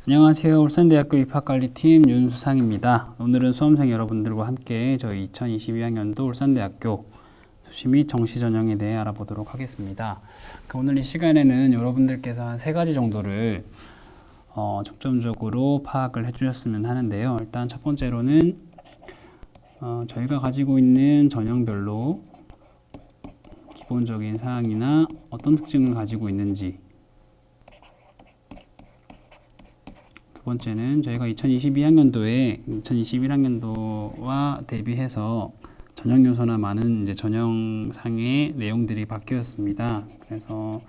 안녕하세요. 울산대학교 입학관리팀 윤수상입니다. 오늘은 수험생 여러분들과 함께 저희 2022학년도 울산대학교 수시 및 정시 전형에 대해 알아보도록 하겠습니다. 오늘 이 시간에는 여러분들께서 한 3가지 정도를 중점적으로 파악을 해주셨으면 하는데요. 일단 첫 번째로는 저희가 가지고 있는 전형별로 기본적인 사항이나 어떤 특징을 가지고 있는지, 두 번째는 저희가 2022학년도에 2021학년도와 대비해서 전형 요소나 많은 전형상의 내용들이 바뀌었습니다. 그래서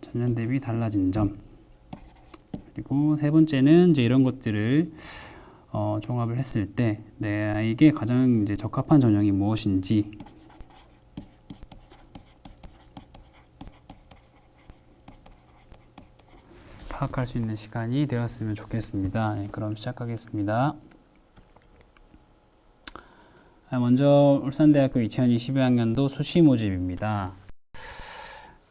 전년 대비 달라진 점, 그리고 세 번째는 이런 것들을 종합을 했을 때 내 아이에게 가장 적합한 전형이 무엇인지 파악할 수 있는 시간이 되었으면 좋겠습니다. 그럼 시작하겠습니다. 먼저 울산대학교 2022학년도 수시 모집입니다.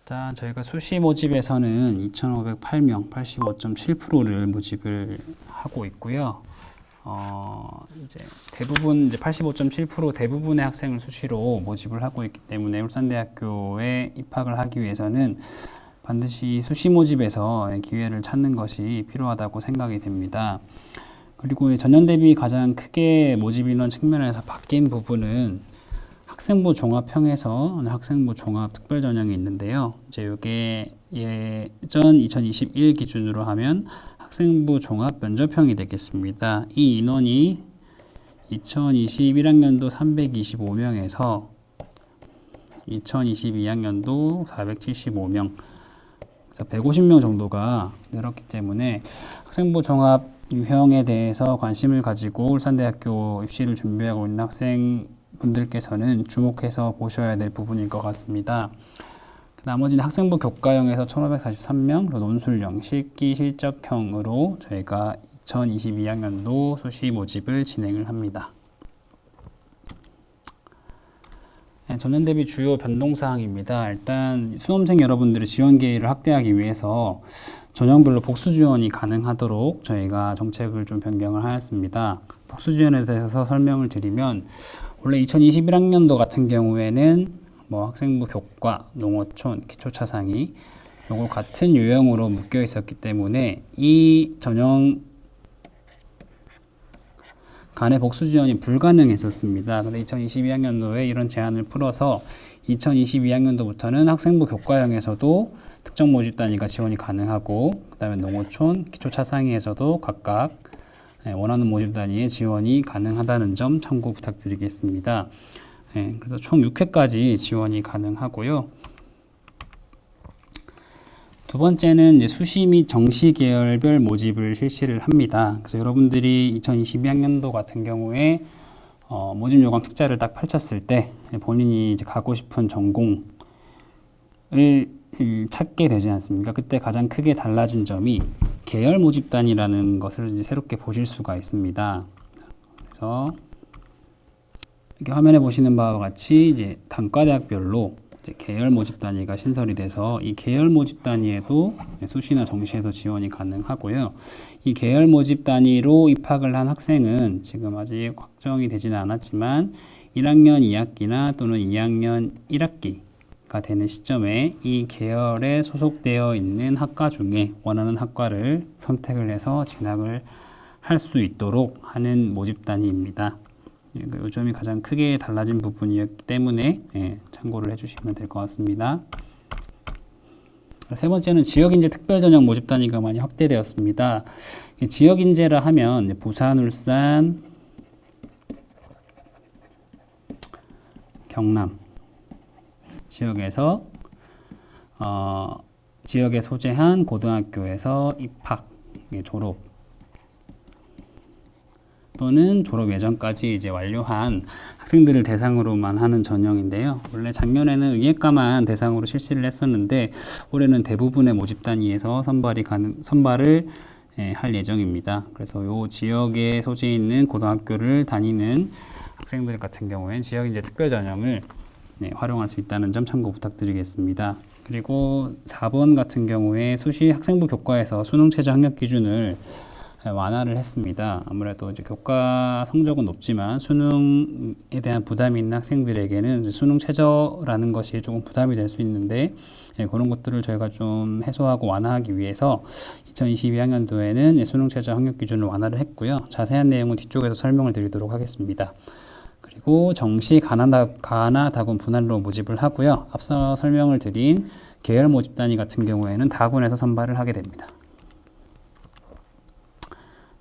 자, 저희가 수시 모집에서는 2,508명, 85.7%를 모집을 하고 있고요. 대부분 85.7% 대부분의 학생을 수시로 모집을 하고 있기 때문에 울산대학교에 입학을 하기 위해서는 반드시 수시 모집에서 기회를 찾는 것이 필요하다고 생각이 됩니다. 그리고 전년 대비 가장 크게 모집 인원 측면에서 바뀐 부분은 학생부 종합형에서 학생부 종합 특별 전형이 있는데요. 이게 예전 2021 기준으로 하면 학생부 종합 면접형이 되겠습니다. 이 인원이 2021학년도 325명에서 2022학년도 475명, 150명 정도가 늘었기 때문에 학생부 종합 유형에 대해서 관심을 가지고 울산대학교 입시를 준비하고 있는 학생분들께서는 주목해서 보셔야 될 부분일 것 같습니다. 나머지는 학생부 교과형에서 1,543명, 논술형, 실기 실적형으로 저희가 2022학년도 수시 모집을 진행을 합니다. 전년 대비 주요 변동사항입니다. 일단 수험생 여러분들의 지원 기회를 확대하기 위해서 전형별로 복수 지원이 가능하도록 저희가 정책을 좀 변경을 하였습니다. 복수 지원에 대해서 설명을 드리면, 원래 2021학년도 같은 경우에는 학생부 교과, 농어촌, 기초차상위 요거 같은 유형으로 묶여 있었기 때문에 이 전형 간의 복수 지원이 불가능했었습니다. 근데 2022학년도에 이런 제한을 풀어서 2022학년도부터는 학생부 교과형에서도 특정 모집 단위가 지원이 가능하고, 그 다음에 농어촌, 기초차상위에서도 각각 원하는 모집 단위의 지원이 가능하다는 점 참고 부탁드리겠습니다. 그래서 총 6회까지 지원이 가능하고요. 두 번째는 수시 및 정시 계열별 모집을 실시를 합니다. 그래서 여러분들이 2022학년도 같은 경우에 모집 요강 책자를 딱 펼쳤을 때 본인이 가고 싶은 전공을 찾게 되지 않습니까? 그때 가장 크게 달라진 점이 계열 모집단이라는 것을 새롭게 보실 수가 있습니다. 그래서 이렇게 화면에 보시는 바와 같이 단과대학별로 계열 모집 단위가 신설이 돼서 이 계열 모집 단위에도 수시나 정시에서 지원이 가능하고요. 이 계열 모집 단위로 입학을 한 학생은 지금 아직 확정이 되지는 않았지만 1학년 2학기나 또는 2학년 1학기가 되는 시점에 이 계열에 소속되어 있는 학과 중에 원하는 학과를 선택을 해서 진학을 할 수 있도록 하는 모집 단위입니다. 이 점이 가장 크게 달라진 부분이었기 때문에 참고를 해주시면 될 것 같습니다. 세 번째는 지역인재 특별전형 모집 단위가 많이 확대되었습니다. 지역인재라 하면 부산, 울산, 경남 지역에서 지역에 소재한 고등학교에서 입학, 졸업 또는 졸업 예정까지 완료한 학생들을 대상으로만 하는 전형인데요. 원래 작년에는 의예과만 대상으로 실시를 했었는데 올해는 대부분의 모집 단위에서 선발을 할 예정입니다. 그래서 이 지역에 소재 있는 고등학교를 다니는 학생들 같은 경우에는 지역인재 특별 전형을 네, 활용할 수 있다는 점 참고 부탁드리겠습니다. 그리고 4번 같은 경우에 수시 학생부 교과에서 수능 최저 학력 기준을 완화를 했습니다. 아무래도 이제 교과 성적은 높지만 수능에 대한 부담이 있는 학생들에게는 수능 최저라는 것이 조금 부담이 될 수 있는데, 그런 것들을 저희가 좀 해소하고 완화하기 위해서 2022학년도에는 수능 최저 학력 기준을 완화를 했고요. 자세한 내용은 뒤쪽에서 설명을 드리도록 하겠습니다. 그리고 정시 가나 다군 분할로 모집을 하고요. 앞서 설명을 드린 계열 모집 단위 같은 경우에는 다군에서 선발을 하게 됩니다.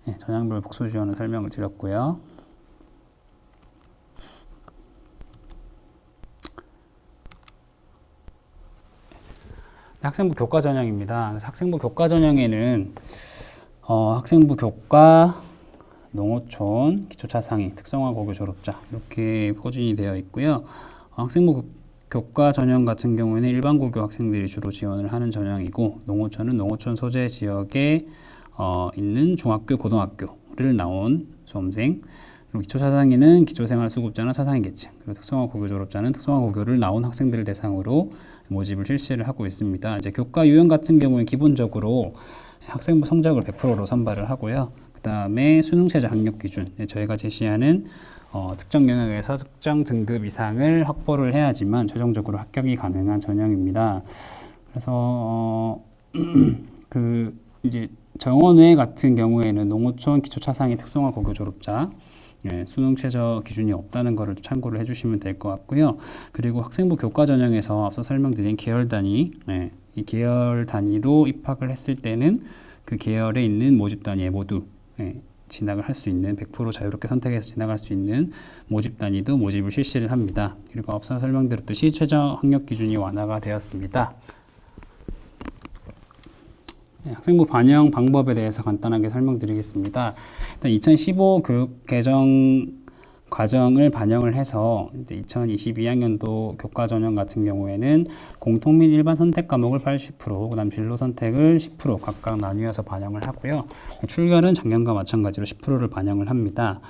네, 전형별 복수 지원을 설명을 드렸고요. 학생부 교과 전형입니다. 그래서 학생부 교과 전형에는 학생부 교과, 농어촌, 기초차상위, 특성화 고교 졸업자 이렇게 포진이 되어 있고요. 학생부 교과 전형 같은 경우에는 일반 고교 학생들이 주로 지원을 하는 전형이고, 농어촌은 농어촌 소재 지역에 있는 중학교, 고등학교를 나온 수험생, 그리고 기초차상위는 기초생활수급자나 차상위 계층, 그리고 특성화 고교 졸업자는 특성화 고교를 나온 학생들을 대상으로 모집을 실시를 하고 있습니다. 이제 교과 유형 같은 경우는 기본적으로 학생부 성적을 100%로 선발을 하고요. 그 다음에 수능 최저 학력 기준, 저희가 제시하는 특정 영역에서 특정 등급 이상을 확보를 해야지만 최종적으로 합격이 가능한 전형입니다. 그래서 이제 정원외 같은 경우에는 농어촌 기초차상위 특성화 고교 졸업자 수능 최저 기준이 없다는 것을 참고를 해주시면 될 것 같고요. 그리고 학생부 교과 전형에서 앞서 설명드린 계열 단위, 이 계열 단위로 입학을 했을 때는 그 계열에 있는 모집 단위에 모두 진학을 할 수 있는 100% 자유롭게 선택해서 진학할 수 있는 모집 단위도 모집을 실시를 합니다. 그리고 앞서 설명드렸듯이 최저 학력 기준이 완화가 되었습니다. 학생부 반영 방법에 대해서 간단하게 설명드리겠습니다. 일단 2015 교육 개정 과정을 반영을 해서 이제 2022학년도 교과 전형 같은 경우에는 공통 및 일반 선택 과목을 80%, 그다음 진로 선택을 10% 각각 나뉘어서 반영을 하고요. 출결은 작년과 마찬가지로 10%를 반영을 합니다.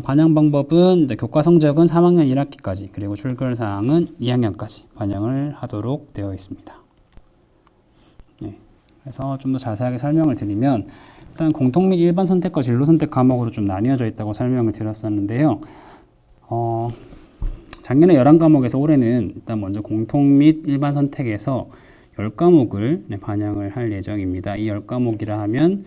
반영 방법은 이제 교과 성적은 3학년 1학기까지, 그리고 출결 사항은 2학년까지 반영을 하도록 되어 있습니다. 그래서 좀 더 자세하게 설명을 드리면, 일단 공통 및 일반 선택과 진로 선택 과목으로 좀 나뉘어져 있다고 설명을 드렸었는데요. 작년에 11과목에서 올해는 일단 먼저 공통 및 일반 선택에서 10과목을 반영을 할 예정입니다. 이 10과목이라 하면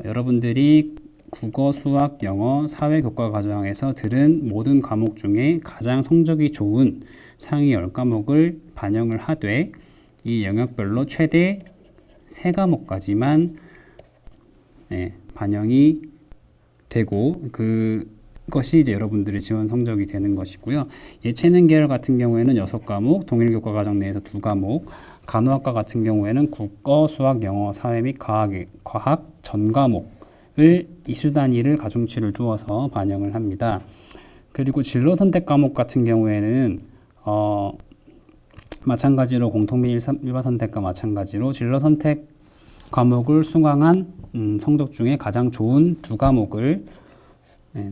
여러분들이 국어, 수학, 영어, 사회 교과 과정에서 들은 모든 과목 중에 가장 성적이 좋은 상위 10과목을 반영을 하되, 이 영역별로 최대 3과목까지만 반영이 되고, 그것이 이제 여러분들의 지원 성적이 되는 것이고요. 예체능 계열 같은 경우에는 6과목, 동일교과 과정 내에서 2과목, 간호학과 같은 경우에는 국어, 수학, 영어, 사회 및 과학 전 과목을 이수 단위를 가중치를 두어서 반영을 합니다. 그리고 진로 선택 과목 같은 경우에는 마찬가지로 공통 및 일반 선택과 마찬가지로 진로 선택 과목을 수강한 성적 중에 가장 좋은 2과목을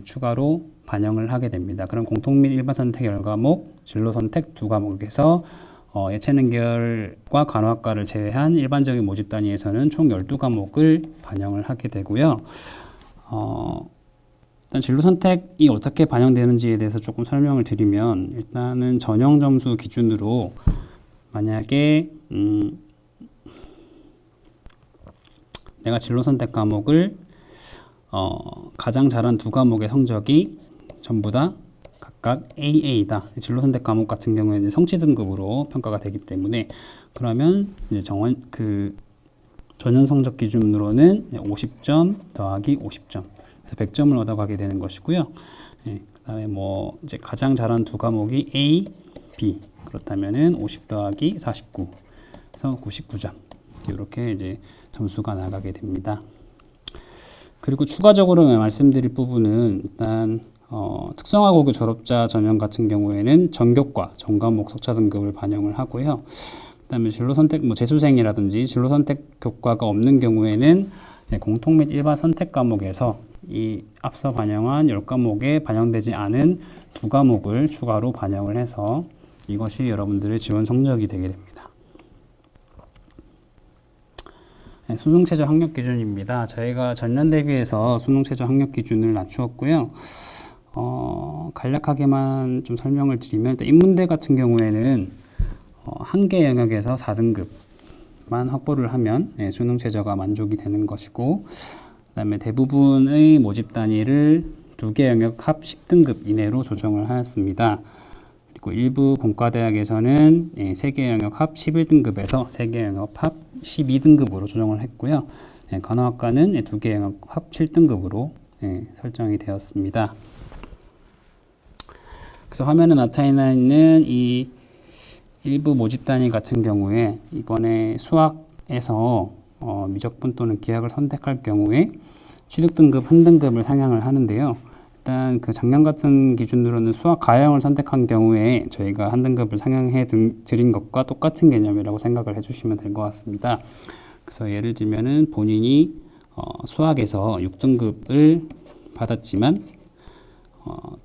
추가로 반영을 하게 됩니다. 그럼 공통 및 일반 선택 10과목, 진로 선택 2과목에서 예체능 계열과 간호학과를 제외한 일반적인 모집 단위에서는 총 12과목을 반영을 하게 되고요. 일단 진로 선택이 어떻게 반영되는지에 대해서 조금 설명을 드리면, 일단은 전형 점수 기준으로 만약에 내가 진로 선택 과목을 가장 잘한 2과목의 성적이 전부 다 각각 AA다. 진로 선택 과목 같은 경우에는 성취 등급으로 평가가 되기 때문에, 그러면 이제 전형 성적 기준으로는 50점 더하기 50점, 그래서 100점을 얻어가게 되는 것이고요. 그다음에 뭐 이제 가장 잘한 2과목이 A, B, 그렇다면은 50 더하기 49, 그래서 99점, 이렇게 이제 점수가 나가게 됩니다. 그리고 추가적으로 말씀드릴 부분은, 일단 특성화 고교 졸업자 전형 같은 경우에는 전교과, 전과목 석차 등급을 반영을 하고요. 그다음에 진로 선택, 재수생이라든지 진로 선택 교과가 없는 경우에는 공통 및 일반 선택 과목에서 이 앞서 반영한 10과목에 반영되지 않은 2과목을 추가로 반영을 해서 이것이 여러분들의 지원 성적이 되게 됩니다. 네, 수능 최저 학력 기준입니다. 저희가 전년 대비해서 수능 최저 학력 기준을 낮추었고요. 간략하게만 좀 설명을 드리면, 일단 인문대 같은 경우에는 한 개 영역에서 4등급만 확보를 하면 수능 최저가 만족이 되는 것이고, 그다음에 대부분의 모집 단위를 2개 영역 합 10등급 이내로 조정을 하였습니다. 그리고 일부 공과대학에서는 3개 영역 합 11등급에서 3개 영역 합 12등급으로 조정을 했고요. 간호학과는 2개 영역 합 7등급으로 설정이 되었습니다. 그래서 화면에 나타나 있는 이 일부 모집 단위 같은 경우에 이번에 수학에서 미적분 또는 기하를 선택할 경우에 취득등급 한 등급을 상향을 하는데요. 일단 그 작년 같은 기준으로는 수학 가형을 선택한 경우에 저희가 한 등급을 상향해 드린 것과 똑같은 개념이라고 생각을 해주시면 될 것 같습니다. 그래서 예를 들면은 본인이 수학에서 6등급을 받았지만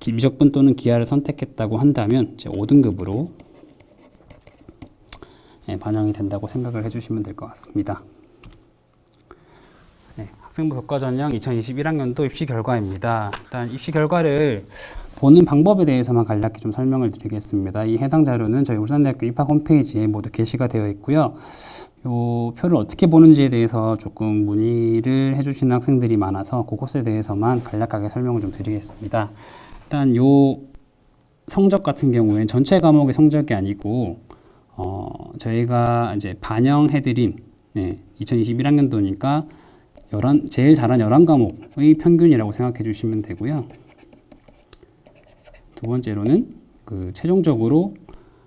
미적분 또는 기하를 선택했다고 한다면 이제 5등급으로 반영이 된다고 생각을 해주시면 될 것 같습니다. 학생부 교과전형 2021학년도 입시 결과입니다. 일단 입시 결과를 보는 방법에 대해서만 간략히 좀 설명을 드리겠습니다. 이 해당 자료는 저희 울산대학교 입학 홈페이지에 모두 게시가 되어 있고요. 요 표를 어떻게 보는지에 대해서 조금 문의를 해주시는 학생들이 많아서 그것에 대해서만 간략하게 설명을 좀 드리겠습니다. 일단 요 성적 같은 경우엔 전체 과목의 성적이 아니고 저희가 이제 반영해드린 2021학년도니까 제일 잘한 11과목의 평균이라고 생각해 주시면 되고요. 두 번째로는 그 최종적으로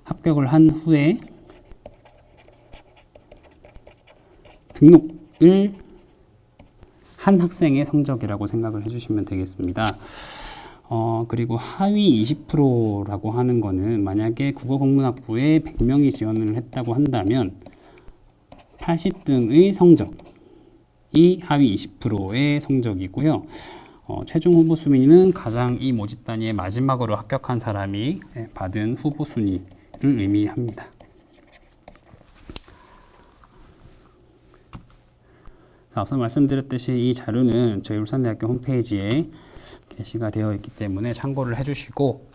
합격을 한 후에 등록을 한 학생의 성적이라고 생각을 해주시면 되겠습니다. 그리고 하위 20%라고 하는 거는 만약에 국어국문학부에 100명이 지원을 했다고 한다면 80등의 성적이 하위 20%의 성적이고요. 최종 후보 순위는 가장 이 모집 단위의 마지막으로 합격한 사람이 받은 후보 순위를 의미합니다. 앞서 말씀드렸듯이 이 자료는 저희 울산대학교 홈페이지에 게시가 되어 있기 때문에 참고를 해주시고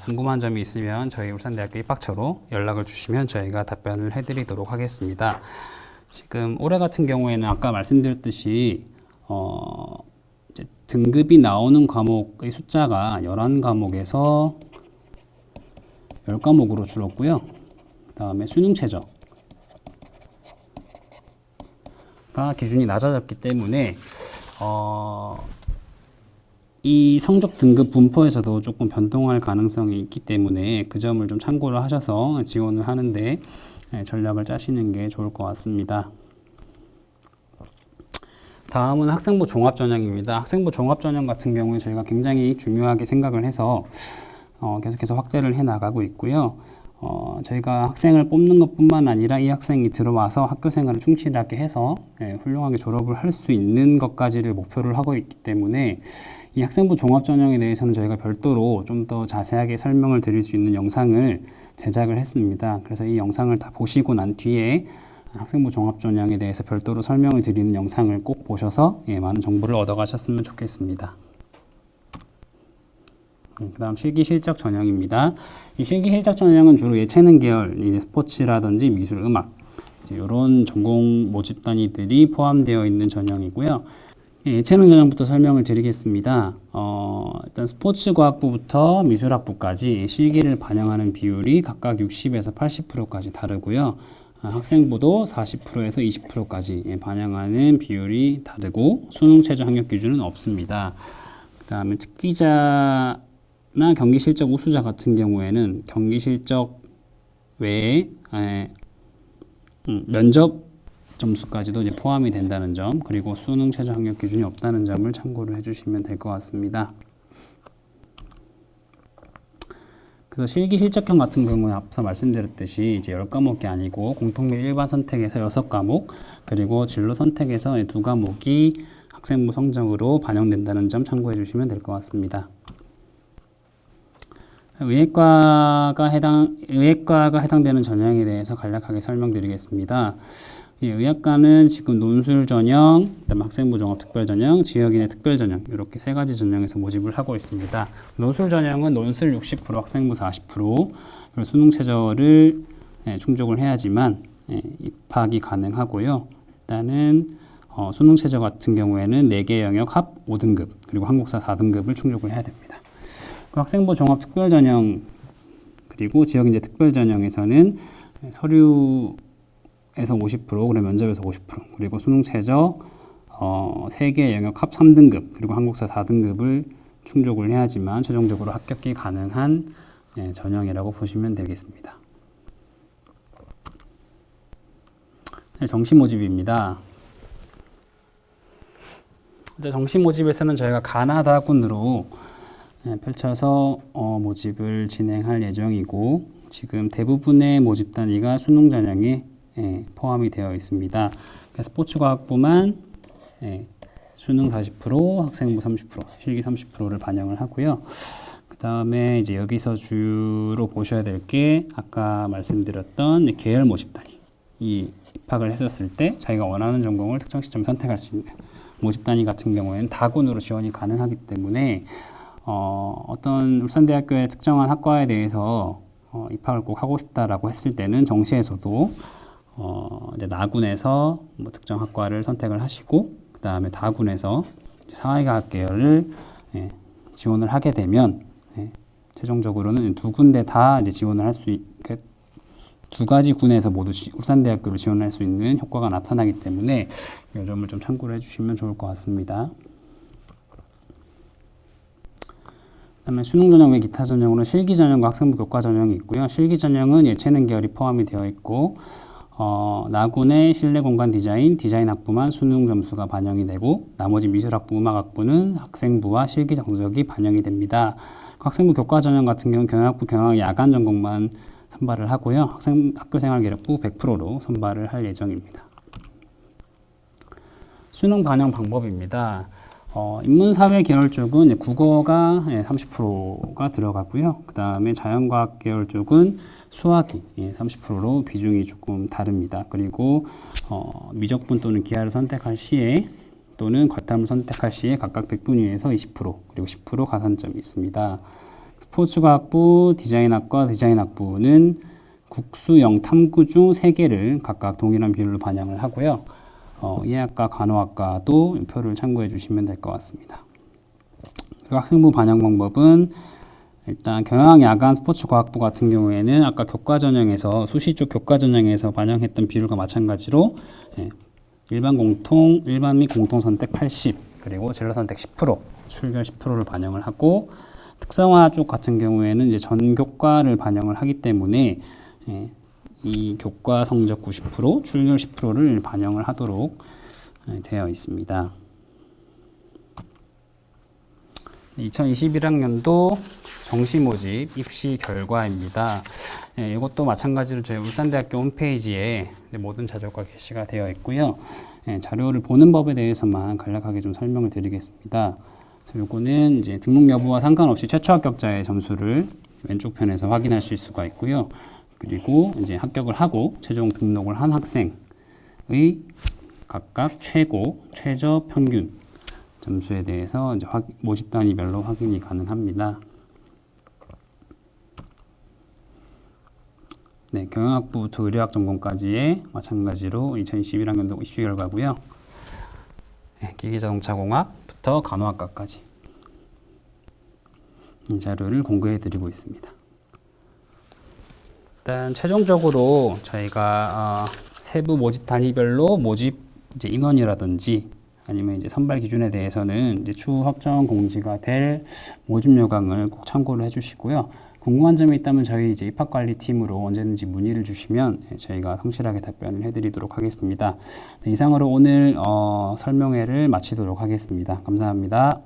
궁금한 점이 있으면 저희 울산대학교 입학처로 연락을 주시면 저희가 답변을 해드리도록 하겠습니다. 지금 올해 같은 경우에는 아까 말씀드렸듯이 이제 등급이 나오는 과목의 숫자가 11과목에서 10과목으로 줄었고요. 그 다음에 수능 최저가 기준이 낮아졌기 때문에 이 성적 등급 분포에서도 조금 변동할 가능성이 있기 때문에 그 점을 좀 참고를 하셔서 지원을 하는데 전략을 짜시는 게 좋을 것 같습니다. 다음은 학생부 종합전형입니다. 학생부 종합전형 같은 경우에 저희가 굉장히 중요하게 생각을 해서 계속해서 확대를 해 나가고 있고요. 저희가 학생을 뽑는 것뿐만 아니라 이 학생이 들어와서 학교 생활을 충실하게 해서 훌륭하게 졸업을 할 수 있는 것까지를 목표를 하고 있기 때문에 이 학생부 종합전형에 대해서는 저희가 별도로 좀 더 자세하게 설명을 드릴 수 있는 영상을 제작을 했습니다. 그래서 이 영상을 다 보시고 난 뒤에 학생부 종합전형에 대해서 별도로 설명을 드리는 영상을 꼭 보셔서 많은 정보를 얻어가셨으면 좋겠습니다. 그 다음 실기실적 전형입니다. 이 실기실적 전형은 주로 예체능 계열, 이제 스포츠라든지 미술, 음악 이런 전공 모집 단위들이 포함되어 있는 전형이고요. 예체능 전형부터 설명을 드리겠습니다. 일단 스포츠과학부부터 미술학부까지 실기를 반영하는 비율이 각각 60에서 80%까지 다르고요. 학생부도 40%에서 20%까지 반영하는 비율이 다르고 수능 최저 학력 기준은 없습니다. 그 다음에 특기자나 경기 실적 우수자 같은 경우에는 경기 실적 외에 면접 점수까지도 이제 포함이 된다는 점, 그리고 수능 최저 학력 기준이 없다는 점을 참고를 해주시면 될 것 같습니다. 그래서 실기 실적형 같은 경우는 앞서 말씀드렸듯이 이제 10과목이 아니고 공통 및 일반 선택에서 6과목, 그리고 진로 선택에서 2과목이 학생부 성적으로 반영된다는 점 참고해 주시면 될 것 같습니다. 의예과가 해당되는 전형에 대해서 간략하게 설명드리겠습니다. 의학과는 지금 논술 전형, 그다음 학생부 종합 특별 전형, 지역인의 특별 전형 이렇게 세 가지 전형에서 모집을 하고 있습니다. 논술 전형은 논술 60%, 학생부 40%, 그리고 수능 최저를 충족을 해야지만 입학이 가능하고요. 일단은 수능 최저 같은 경우에는 4개 영역 합 5등급, 그리고 한국사 4등급을 충족을 해야 됩니다. 학생부 종합 특별 전형 그리고 지역인재 특별 전형에서는 서류에서 50%, 그리고 면접에서 50%, 그리고 수능 최저 3개 영역 합 3등급, 그리고 한국사 4등급을 충족을 해야지만 최종적으로 합격이 가능한 전형이라고 보시면 되겠습니다. 정시 모집입니다. 정시 모집에서는 저희가 가나다군으로 펼쳐서 모집을 진행할 예정이고, 지금 대부분의 모집 단위가 수능 전형에 포함이 되어 있습니다. 스포츠과학부만 수능 40%, 학생부 30%, 실기 30%를 반영을 하고요. 그 다음에 이제 여기서 주로 보셔야 될 게 아까 말씀드렸던 계열 모집 단위. 이 입학을 했었을 때 자기가 원하는 전공을 특정 시점에 선택할 수 있는 모집 단위 같은 경우에는 다군으로 지원이 가능하기 때문에 어떤 울산대학교의 특정한 학과에 대해서 입학을 꼭 하고 싶다라고 했을 때는 정시에서도 이제 나군에서 뭐 특정 학과를 선택을 하시고, 그 다음에 다군에서 사회과학 계열을 지원을 하게 되면 최종적으로는 두 군데 다 이제 지원을 할 수 있게, 두 가지 군에서 모두 울산대학교를 지원할 수 있는 효과가 나타나기 때문에 이 점을 좀 참고를 해주시면 좋을 것 같습니다. 그다음에 수능 전형 외 기타 전형으로 실기 전형과 학생부 교과 전형이 있고요. 실기 전형은 예체능 계열이 포함이 되어 있고, 나군의 실내 공간 디자인 학부만 수능 점수가 반영이 되고, 나머지 미술학부, 음악학부는 학생부와 실기 정석이 반영이 됩니다. 학생부 교과 전형 같은 경우는 경영학부 경영학 야간 전공만 선발을 하고요. 학교생활계력부 100%로 선발을 할 예정입니다. 수능 반영 방법입니다. 인문사회 계열 쪽은 국어가 30%가 들어가고요. 그 다음에 자연과학 계열 쪽은 수학이 30%로 비중이 조금 다릅니다. 그리고 미적분 또는 기하를 선택할 시에 또는 과탐을 선택할 시에 각각 100분위에서 20%, 그리고 10% 가산점이 있습니다. 스포츠과학부, 디자인학부는 국수형 탐구 중 3개를 각각 동일한 비율로 반영을 하고요. 이해학과, 간호학과도 표를 참고해 주시면 될 것 같습니다. 그리고 학생부 반영 방법은 일단 경영학, 야간, 스포츠과학부 같은 경우에는 아까 교과 전형에서 수시 쪽 교과 전형에서 반영했던 비율과 마찬가지로 일반 및 공통 선택 80, 그리고 진로 선택 10%, 출결 10%를 반영을 하고, 특성화 쪽 같은 경우에는 이제 전교과를 반영을 하기 때문에 이 교과 성적 90%, 출결 10%를 반영을 하도록 되어 있습니다. 2021학년도 정시 모집 입시 결과입니다. 이것도 마찬가지로 저희 울산대학교 홈페이지에 모든 자료가 게시가 되어 있고요. 자료를 보는 법에 대해서만 간략하게 좀 설명을 드리겠습니다. 요거는 이제 등록 여부와 상관없이 최초 합격자의 점수를 왼쪽 편에서 확인하실 수가 있고요. 그리고 이제 합격을 하고 최종 등록을 한 학생의 각각 최고, 최저, 평균 점수에 대해서 이제 모집 단위별로 확인이 가능합니다. 네, 경영학부부터 의료학 전공까지의 마찬가지로 2021학년도 입시 결과고요. 기계자동차공학부터 간호학과까지 이 자료를 공개해 드리고 있습니다. 일단 최종적으로 저희가 세부 모집 단위별로 모집 이제 인원이라든지 아니면 이제 선발 기준에 대해서는 이제 추후 확정 공지가 될 모집 요강을 꼭 참고를 해주시고요. 궁금한 점이 있다면 저희 이제 입학관리팀으로 언제든지 문의를 주시면 저희가 성실하게 답변을 해드리도록 하겠습니다. 네, 이상으로 오늘 설명회를 마치도록 하겠습니다. 감사합니다.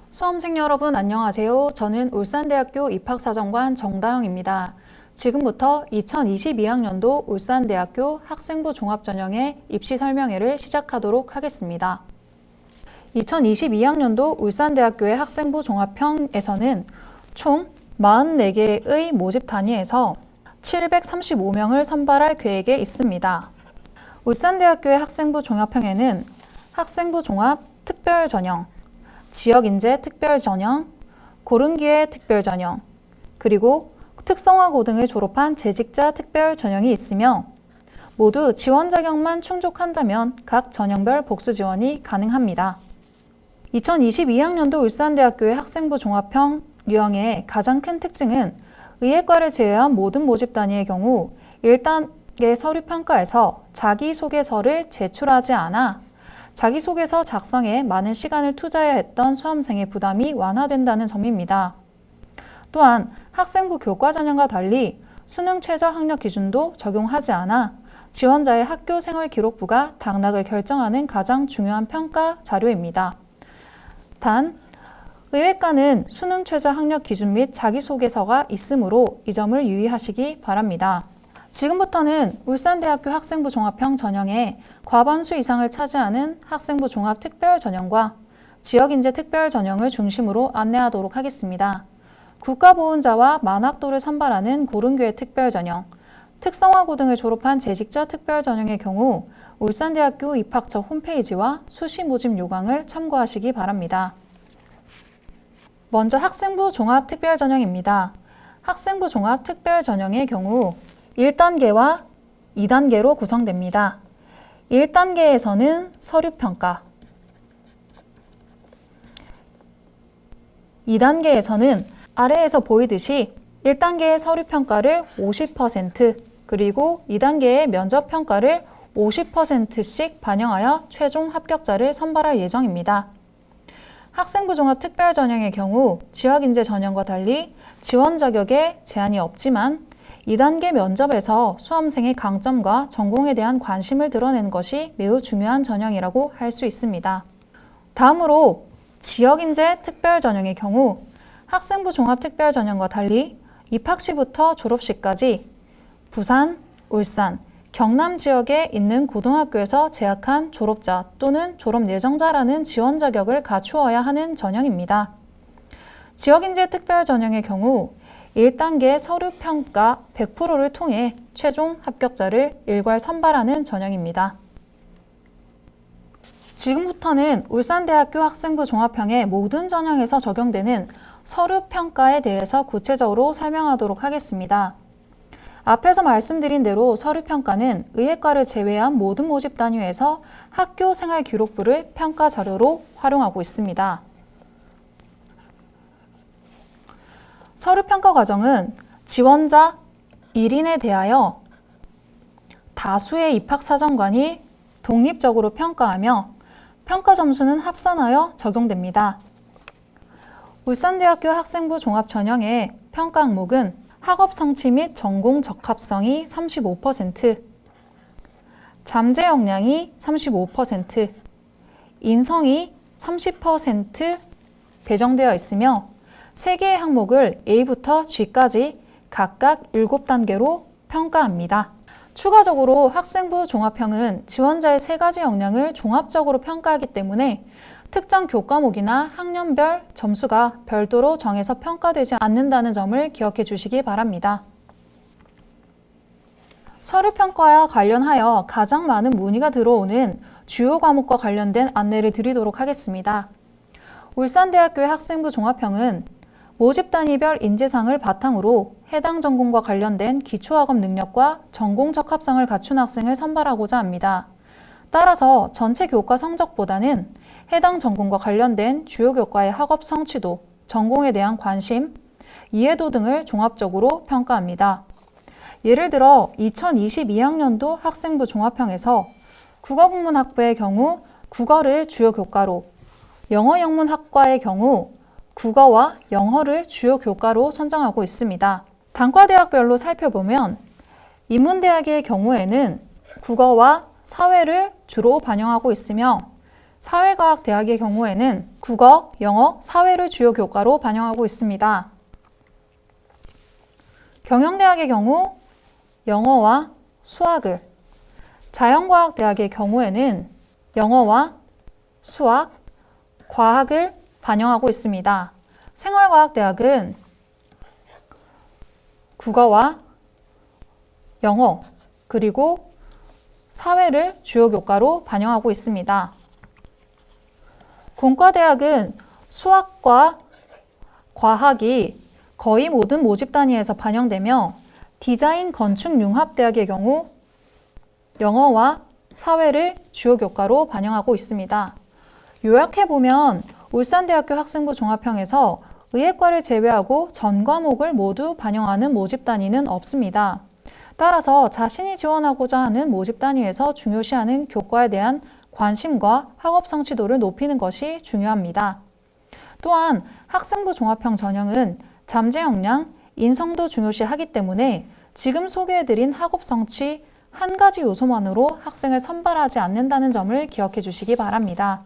수험생 여러분 안녕하세요. 저는 울산대학교 입학사정관 정다영입니다. 지금부터 2022학년도 울산대학교 학생부 종합전형의 입시 설명회를 시작하도록 하겠습니다. 2022학년도 울산대학교의 학생부 종합형에서는 총 44개의 모집 단위에서 735명을 선발할 계획에 있습니다. 울산대학교의 학생부 종합형에는 학생부 종합 특별 전형, 지역인재 특별 전형, 고른기회 특별 전형, 그리고 특성화 고등을 졸업한 재직자 특별 전형이 있으며 모두 지원 자격만 충족한다면 각 전형별 복수 지원이 가능합니다. 2022학년도 울산대학교의 학생부 종합형 유형의 가장 큰 특징은 의예과를 제외한 모든 모집 단위의 경우 1단계 서류평가에서 자기소개서를 제출하지 않아 자기소개서 작성에 많은 시간을 투자해야 했던 수험생의 부담이 완화된다는 점입니다. 또한 학생부 교과 전형과 달리 수능 최저 학력 기준도 적용하지 않아 지원자의 학교 생활 기록부가 당락을 결정하는 가장 중요한 평가 자료입니다. 단, 의예과는 수능 최저 학력 기준 및 자기소개서가 있으므로 이 점을 유의하시기 바랍니다. 지금부터는 울산대학교 학생부 종합형 전형에 과반수 이상을 차지하는 학생부 종합 특별 전형과 지역인재 특별 전형을 중심으로 안내하도록 하겠습니다. 국가보훈자와 만학도를 선발하는 고른교회 특별 전형, 특성화 고등을 졸업한 재직자 특별 전형의 경우 울산대학교 입학처 홈페이지와 수시 모집 요강을 참고하시기 바랍니다. 먼저 학생부 종합 특별 전형입니다. 학생부 종합 특별 전형의 경우 1단계와 2단계로 구성됩니다. 1단계에서는 서류평가, 2단계에서는 아래에서 보이듯이 1단계의 서류평가를 50%, 그리고 2단계의 면접평가를 50%씩 반영하여 최종 합격자를 선발할 예정입니다. 학생부 종합 특별 전형의 경우 지역인재 전형과 달리 지원 자격에 제한이 없지만 2단계 면접에서 수험생의 강점과 전공에 대한 관심을 드러내는 것이 매우 중요한 전형이라고 할 수 있습니다. 다음으로 지역인재 특별 전형의 경우 학생부 종합 특별 전형과 달리 입학 시부터 졸업 시까지 부산, 울산, 경남 지역에 있는 고등학교에서 재학한 졸업자 또는 졸업 예정자라는 지원 자격을 갖추어야 하는 전형입니다. 지역인재 특별 전형의 경우 1단계 서류평가 100%를 통해 최종 합격자를 일괄 선발하는 전형입니다. 지금부터는 울산대학교 학생부 종합형의 모든 전형에서 적용되는 서류평가에 대해서 구체적으로 설명하도록 하겠습니다. 앞에서 말씀드린 대로 서류평가는 의예과를 제외한 모든 모집 단위에서 학교 생활 기록부를 평가 자료로 활용하고 있습니다. 서류평가 과정은 지원자 1인에 대하여 다수의 입학사정관이 독립적으로 평가하며 평가 점수는 합산하여 적용됩니다. 울산대학교 학생부 종합 전형의 평가 항목은 학업 성취 및 전공 적합성이 35%, 잠재 역량이 35%, 인성이 30% 배정되어 있으며 3개의 항목을 A부터 G까지 각각 7단계로 평가합니다. 추가적으로 학생부 종합형은 지원자의 3가지 역량을 종합적으로 평가하기 때문에 특정 교과목이나 학년별 점수가 별도로 정해서 평가되지 않는다는 점을 기억해 주시기 바랍니다. 서류평가와 관련하여 가장 많은 문의가 들어오는 주요 과목과 관련된 안내를 드리도록 하겠습니다. 울산대학교의 학생부 종합형은 모집 단위별 인재상을 바탕으로 해당 전공과 관련된 기초학업 능력과 전공 적합성을 갖춘 학생을 선발하고자 합니다. 따라서 전체 교과 성적보다는 해당 전공과 관련된 주요 교과의 학업 성취도, 전공에 대한 관심, 이해도 등을 종합적으로 평가합니다. 예를 들어 2022학년도 학생부 종합형에서 국어국문학부의 경우 국어를 주요 교과로, 영어영문학과의 경우 국어와 영어를 주요 교과로 선정하고 있습니다. 단과대학별로 살펴보면 인문대학의 경우에는 국어와 사회를 주로 반영하고 있으며 사회과학대학의 경우에는 국어, 영어, 사회를 주요 교과로 반영하고 있습니다. 경영대학의 경우 영어와 수학을, 자연과학대학의 경우에는 영어와 수학, 과학을 반영하고 있습니다. 생활과학대학은 국어와 영어 그리고 사회를 주요 교과로 반영하고 있습니다. 공과대학은 수학과 과학이 거의 모든 모집 단위에서 반영되며 디자인 건축 융합대학의 경우 영어와 사회를 주요 교과로 반영하고 있습니다. 요약해보면 울산대학교 학생부 종합형에서 의예과를 제외하고 전 과목을 모두 반영하는 모집 단위는 없습니다. 따라서 자신이 지원하고자 하는 모집 단위에서 중요시하는 교과에 대한 관심과 학업 성취도를 높이는 것이 중요합니다. 또한 학생부 종합형 전형은 잠재 역량, 인성도 중요시하기 때문에 지금 소개해드린 학업 성취 한 가지 요소만으로 학생을 선발하지 않는다는 점을 기억해 주시기 바랍니다.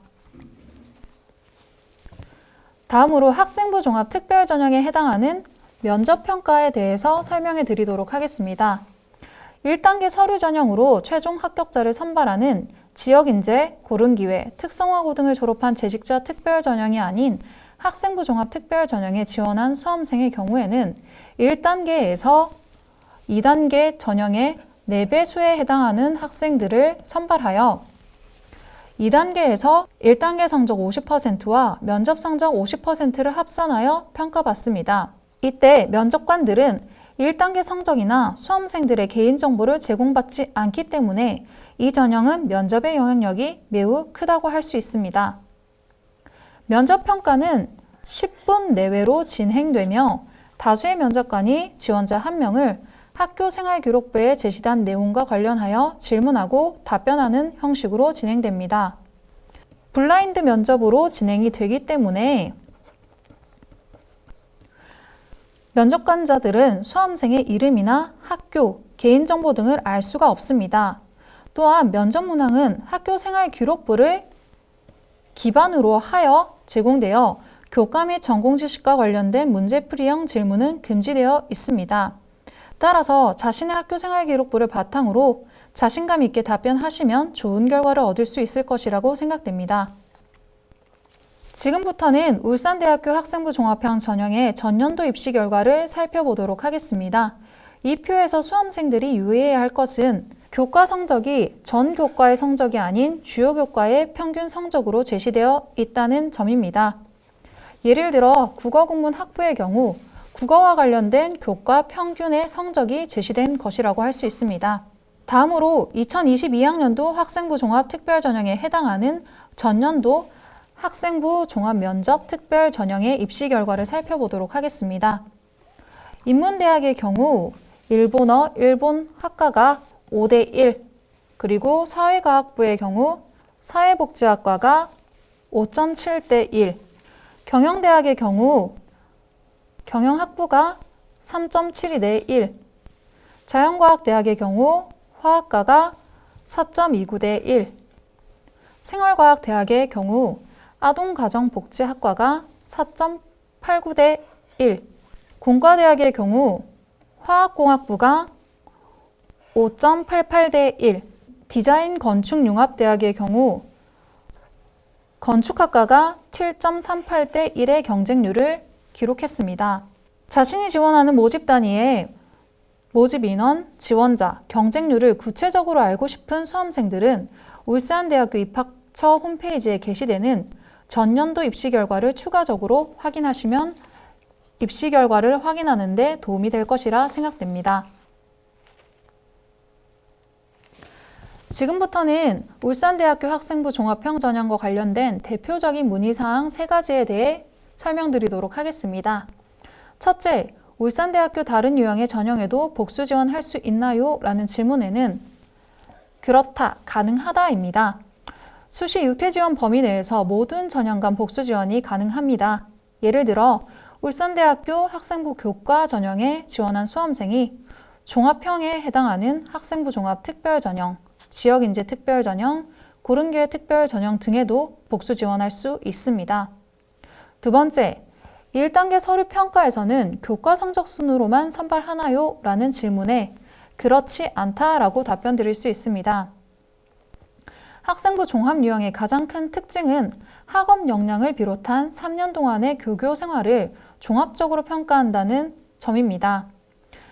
다음으로 학생부 종합 특별 전형에 해당하는 면접평가에 대해서 설명해 드리도록 하겠습니다. 1단계 서류 전형으로 최종 합격자를 선발하는 지역인재, 고른기회, 특성화고 등을 졸업한 재직자 특별 전형이 아닌 학생부 종합 특별 전형에 지원한 수험생의 경우에는 1단계에서 2단계 전형의 4배수에 해당하는 학생들을 선발하여 2단계에서 1단계 성적 50%와 면접 성적 50%를 합산하여 평가받습니다. 이때 면접관들은 1단계 성적이나 수험생들의 개인정보를 제공받지 않기 때문에 이 전형은 면접의 영향력이 매우 크다고 할 수 있습니다. 면접평가는 10분 내외로 진행되며 다수의 면접관이 지원자 1명을 학교 생활기록부에 제시된 내용과 관련하여 질문하고 답변하는 형식으로 진행됩니다. 블라인드 면접으로 진행이 되기 때문에 면접관자들은 수험생의 이름이나 학교, 개인정보 등을 알 수가 없습니다. 또한 면접 문항은 학교 생활기록부를 기반으로 하여 제공되어 교과 및 전공 지식과 관련된 문제풀이형 질문은 금지되어 있습니다. 따라서 자신의 학교 생활 기록부를 바탕으로 자신감 있게 답변하시면 좋은 결과를 얻을 수 있을 것이라고 생각됩니다. 지금부터는 울산대학교 학생부 종합형 전형의 전년도 입시 결과를 살펴보도록 하겠습니다. 이 표에서 수험생들이 유의해야 할 것은 교과 성적이 전 교과의 성적이 아닌 주요 교과의 평균 성적으로 제시되어 있다는 점입니다. 예를 들어 국어국문 학부의 경우 국어와 관련된 교과 평균의 성적이 제시된 것이라고 할 수 있습니다. 다음으로 2022학년도 학생부 종합 특별 전형에 해당하는 전년도 학생부 종합 면접 특별 전형의 입시 결과를 살펴보도록 하겠습니다. 인문대학의 경우 일본어, 일본 학과가 5대1, 그리고 사회과학부의 경우 사회복지학과가 5.7대1, 경영대학의 경우 경영학부가 3.72대1, 자연과학대학의 경우 화학과가 4.29대1, 생활과학대학의 경우 아동가정복지학과가 4.89대1, 공과대학의 경우 화학공학부가 5.88대1, 디자인건축융합대학의 경우 건축학과가 7.38대1의 경쟁률을 기록했습니다. 자신이 지원하는 모집 단위의 모집 인원, 지원자, 경쟁률을 구체적으로 알고 싶은 수험생들은 울산대학교 입학처 홈페이지에 게시되는 전년도 입시 결과를 추가적으로 확인하시면 입시 결과를 확인하는 데 도움이 될 것이라 생각됩니다. 지금부터는 울산대학교 학생부 종합형 전형과 관련된 대표적인 문의사항 3가지에 대해 설명드리도록 하겠습니다. 첫째, 울산대학교 다른 유형의 전형에도 복수 지원할 수 있나요? 라는 질문에는 그렇다, 가능하다입니다. 수시 6회 지원 범위 내에서 모든 전형 간 복수 지원이 가능합니다. 예를 들어 울산대학교 학생부 교과 전형에 지원한 수험생이 종합형에 해당하는 학생부 종합 특별 전형, 지역인재 특별 전형, 고른기회 특별 전형 등에도 복수 지원할 수 있습니다. 두 번째, 1단계 서류 평가에서는 교과 성적 순으로만 선발하나요? 라는 질문에 그렇지 않다라고 답변 드릴 수 있습니다. 학생부 종합 유형의 가장 큰 특징은 학업 역량을 비롯한 3년 동안의 교교 생활을 종합적으로 평가한다는 점입니다.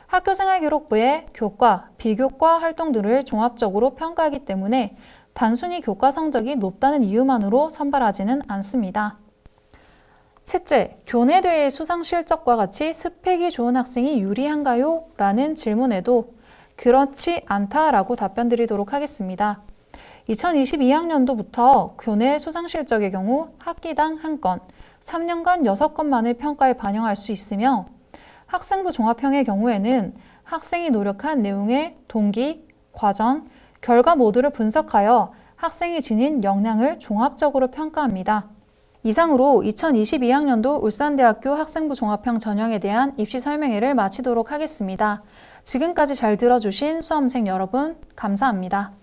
학교생활기록부에 교과, 비교과 활동들을 종합적으로 평가하기 때문에 단순히 교과 성적이 높다는 이유만으로 선발하지는 않습니다. 셋째, 교내대회 수상 실적과 같이 스펙이 좋은 학생이 유리한가요? 라는 질문에도 그렇지 않다라고 답변 드리도록 하겠습니다. 2022학년도부터 교내 수상 실적의 경우 학기당 1건, 3년간 6건만을 평가에 반영할 수 있으며 학생부 종합형의 경우에는 학생이 노력한 내용의 동기, 과정, 결과 모두를 분석하여 학생이 지닌 역량을 종합적으로 평가합니다. 이상으로 2022학년도 울산대학교 학생부 종합형 전형에 대한 입시 설명회를 마치도록 하겠습니다. 지금까지 잘 들어주신 수험생 여러분, 감사합니다.